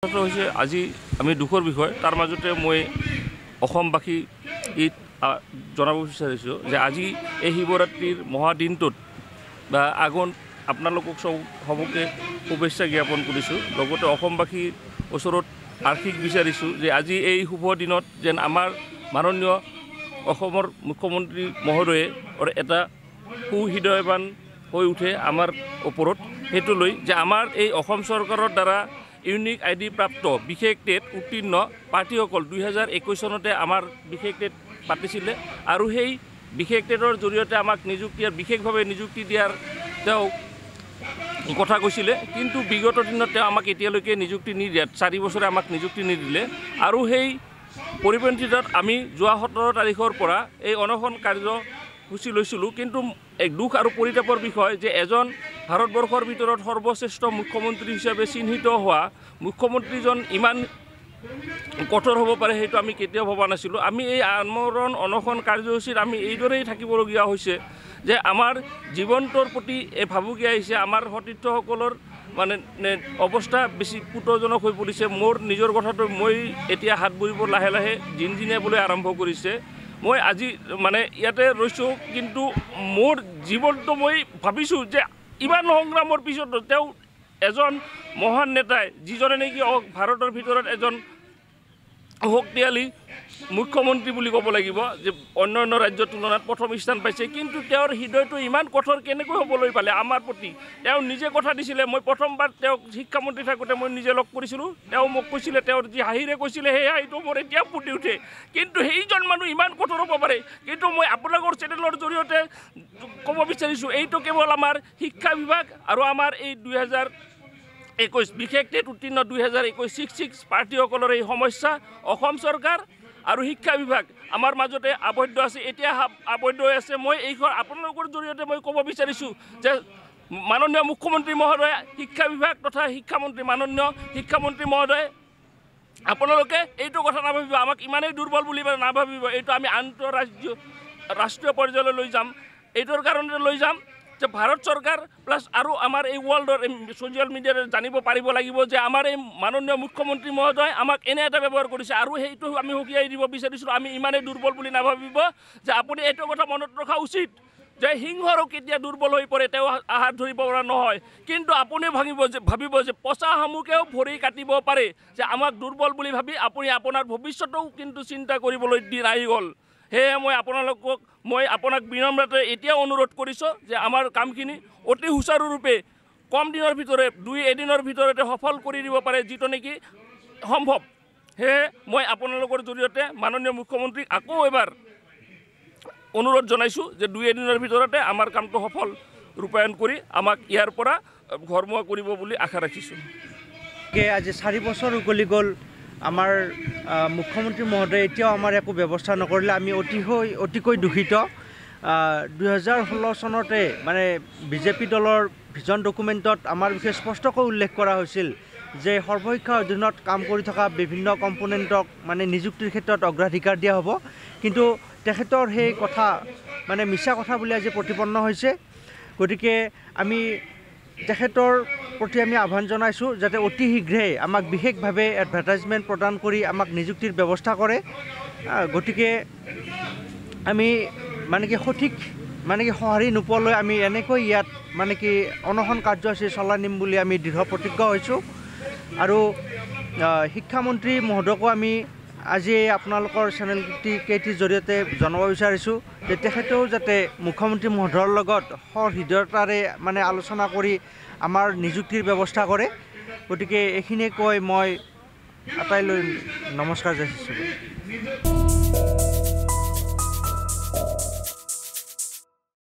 হৈছে আজি আমি দুখৰ বিষয় তাৰ মাজতে মই অসমবাসী জনাব বিচাৰিছোঁ যে আজি এই শিৱৰাত্ৰিৰ মহাদিনটোত বা আগত আপোনালোকক সবকে শুভেচ্ছা জ্ঞাপন কৰিছোঁ। লগতে অসমবাসীৰ ওচৰত আশীষ বিচাৰিছোঁ যে আজি এই শুভ দিনত যেন আমাৰ মাননীয় অসমৰ মুখ্যমন্ত্ৰী মহোদয়ে এটা সুহৃদয়বান হৈ উঠে আমাৰ ওপৰত, সেইটো লৈ যে আমাৰ এই অসম চৰকাৰৰ দ্বাৰা ইউনিক ID প্ৰাপ্ত বিশেষ টেট উত্তীৰ্ণ প্ৰাৰ্থীসকল 2021 চনতে আমাৰ বিশেষ টেট পাতিছিলে আৰু সেই বিশেষ টেটৰ জৰিয়তে আমাক বিশেষভাৱে নিযুক্তি দিয়াৰ তেওঁ কথা কৈছিলে, কিন্তু বিগত দিনত তেওঁ আমাক এতিয়ালৈকে নিযুক্তি নিদিয়াত 4 বছৰে আমাক নিযুক্তি নিদিলে আৰু সেই পৰিপ্ৰেক্ষিতত আমি যোৱা 17 তাৰিখৰ পৰা এই অনশন কাৰ্যসূচী লৈছিলোঁ। কিন্তু এক দুখ আৰু পৰিতাপৰ বিষয় যে এজন ভাৰতবৰ্ষৰ ভিতৰত সৰ্বশ্ৰেষ্ঠ মুখ্যমন্ত্ৰী হিচাপে চিহ্নিত হোৱা মুখ্যমন্ত্ৰীজন ইমান কঠোৰ হ'ব পাৰে সেইটো আমি কেতিয়াও ভবা নাছিলোঁ। আমি এই আমৰণ অনশন কাৰ্যসূচীত আমি এইদৰেই থাকিবলগীয়া হৈছে যে আমাৰ জীৱনটোৰ প্ৰতি এই ভাবুকি আহিছে, আমাৰ সতীৰ্থসকলৰ অৱস্থা বেছি পুতজনক হৈ পৰিছে। মোৰ নিজৰ কথাটো মই এতিয়া হাত ভৰিব লাহে লাহে জিনজিনাবলৈ আৰম্ভ কৰিছে। মই আজি ইয়াতে ৰৈছোঁ, কিন্তু মোৰ জীৱনটো মই ভাবিছোঁ যে ইমান সংগ্ৰামৰ পিছত তেওঁ এজন মহান নেতাই যিজনে নেকি ভাৰতৰ ভিতৰত এজন শক্তিশালী মুখ্যমন্ত্ৰী বুলি ক'ব লাগিব যে অন্যান্য ৰাজ্যৰ তুলনাত প্ৰথম স্থান পাইছে, কিন্তু তেওঁৰ হৃদয়টো ইমান কঠোৰ কেনেকৈ হ'বলৈ পালে আমাৰ প্ৰতি। তেওঁ নিজে কথা দিছিলে, মই প্ৰথমবাৰ তেওঁক শিক্ষামন্ত্ৰী থাকোঁতে মই নিজে লগ কৰিছিলোঁ, তেওঁ মোক কৈছিলে, তেওঁৰ যি হাঁহিৰে কৈছিলে সেই হাঁহিটো মোৰ এতিয়া ফুটি উঠে। কিন্তু সেইজন মানুহ ইমান কঠোৰ হ'ব পাৰে। কিন্তু মই আপোনালোকৰ চেনেলৰ জৰিয়তে ক'ব বিচাৰিছোঁ এইটো কেৱল আমাৰ শিক্ষা বিভাগ আৰু আমাৰ এই 2021 বিশেষ টেট উত্তীৰ্ণ 2021 প্ৰাৰ্থীসকলৰ এই সমস্যা অসম চৰকাৰ আৰু শিক্ষা বিভাগ আমাৰ মাজতে আবদ্ধ আছে, এতিয়া আবদ্ধ হৈ আছে। মই এইখন আপোনালোকৰ জৰিয়তে মই ক'ব বিচাৰিছোঁ যে মাননীয় মুখ্যমন্ত্ৰী মহোদয়, শিক্ষা বিভাগ তথা মাননীয় শিক্ষামন্ত্ৰী মহোদয়, আপোনালোকে এইটো কথা নাভাবিব আমাক ইমানেই দুৰ্বল বুলি নাভাবিব। এইটো আমি ৰাষ্ট্ৰীয় পৰ্যায়লৈ লৈ যাম। এইটোৰ কাৰণে লৈ যাম যে ভাৰত চৰকাৰ প্লাছ আৰু আমাৰ এই ৱৰ্ল্ডৰ ছ'চিয়েল মিডিয়াত জানিব পাৰিব লাগিব যে আমাৰ এই মাননীয় মুখ্যমন্ত্ৰী মহোদয় আমাক এনে এটা ব্যৱহাৰ কৰিছে। আৰু সেইটো আমি সকীয়াই দিব বিচাৰিছোঁ, আমি ইমানেই দুৰ্বল বুলি নাভাবিব যে আপুনি এইটো কথা মনত ৰখা উচিত যে সিংহৰো কেতিয়া দুৰ্বল হৈ পৰে তেওঁ আহাৰ ধৰিব পৰা নহয়, কিন্তু আপুনি ভাবিব যে পচা শামুকেও ভৰি কাটিব পাৰে, যে আমাক দুৰ্বল বুলি ভাবি আপুনি আপোনাৰ ভৱিষ্যতেও কিন্তু চিন্তা কৰিবলৈ দি আহি গ'ল। সেয়ে মই আপোনাক বিনম্ৰতাৰে এতিয়াও অনুৰোধ কৰিছোঁ যে আমাৰ কামখিনি অতি সুচাৰুৰূপে কম দিনৰ ভিতৰত 2 এদিনৰ ভিতৰতে সফল কৰি দিব পাৰে, যিটো নেকি সম্ভৱ। সেয়ে মই আপোনালোকৰ জৰিয়তে মাননীয় মুখ্যমন্ত্ৰীক আকৌ এবাৰ অনুৰোধ জনাইছোঁ যে 2 এদিনৰ ভিতৰতে আমাৰ কামটো সফল ৰূপায়ণ কৰি আমাক ইয়াৰ পৰা ঘৰমুৱা কৰিব বুলি আশা ৰাখিছোঁ। আজি 4 বছৰ উকলি গ'ল, আমাৰ মুখ্যমন্ত্ৰী মহোদয়ে এতিয়াও আমাৰ একো ব্যৱস্থা নকৰিলে। আমি অতিকৈ দুখিত। 2016 চনতে বিজেপি দলৰ ভিজন ডকুমেণ্টত আমাৰ বিষয়ে স্পষ্টকৈ উল্লেখ কৰা হৈছিল যে সৰ্বশিক্ষাৰ অধীনত কাম কৰি থকা বিভিন্ন কম্পোনেণ্টক নিযুক্তিৰ ক্ষেত্ৰত অগ্ৰাধিকাৰ দিয়া হ'ব, কিন্তু তেখেতৰ সেই কথা মিছা কথা বুলি আজি প্ৰতিপন্ন হৈছে। গতিকে আমি তেখেতৰ প্ৰতি আমি আহ্বান জনাইছোঁ যাতে অতি শীঘ্ৰে আমাক বিশেষভাৱে এডভাৰটাইজমেণ্ট প্ৰদান কৰি আমাক নিযুক্তিৰ ব্যৱস্থা কৰে। গতিকে আমি সঠিক সঁহাৰি নোপোৱালৈ আমি এনেকৈ ইয়াত অনশন কাৰ্যসূচী চলাই নিম বুলি আমি দৃঢ় প্ৰতিজ্ঞ হৈছোঁ। আৰু শিক্ষামন্ত্ৰী মহোদয়কো আমি আজি আপোনালোকৰ চেনেল কেইটিৰ জৰিয়তে জনাব বিচাৰিছোঁ যে তেখেতেও যাতে মুখ্যমন্ত্ৰী মহোদয়ৰ লগত সহৃদয়তাৰে আলোচনা কৰি আমাৰ নিযুক্তিৰ ব্যৱস্থা কৰে। গতিকে এইখিনিয়ে কৈ মই আটাইলৈ নমস্কাৰ যাচিছোঁ।